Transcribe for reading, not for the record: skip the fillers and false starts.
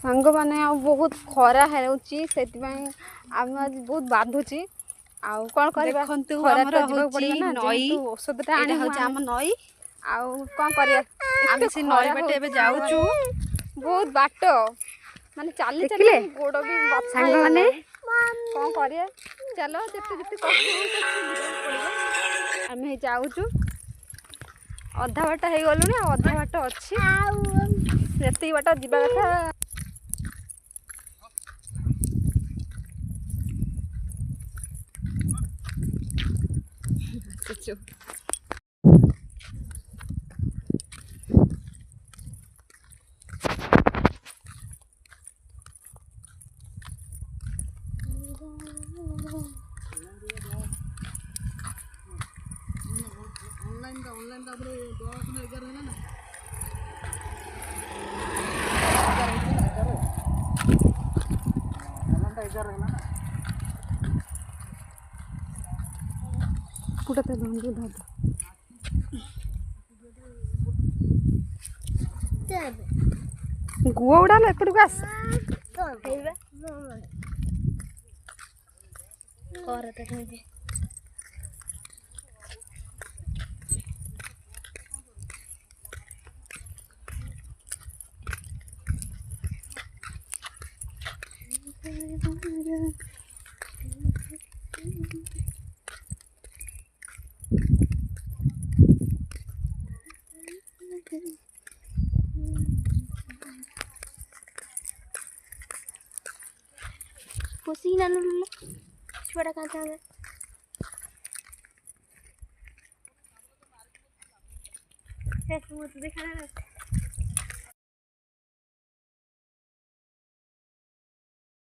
सांग मैंने बहुत खरा होची सेतिबाई आम आज बहुत बाधुची आउ कौन करबा खरा तो जीवा पड़िबा ना जेतु औषधटा आनी होची आम नई आउ कौन करिया आमे से नई बाटे एबे जाउचू बहुत बाट माने चाली चाली गोड़ भी सांग माने कौन करिया चलो जते जते कष्ट आमे जाउचू अधा बाट हो गलुनी अधा बाट अच्छी से बाट जीवा कथा ऑनलाइन अपने 10 में 11 है ना पुटते लंगी दादा गुआ उड़ालो एपटू आस पसीना छोटा कहाँ है देखा ना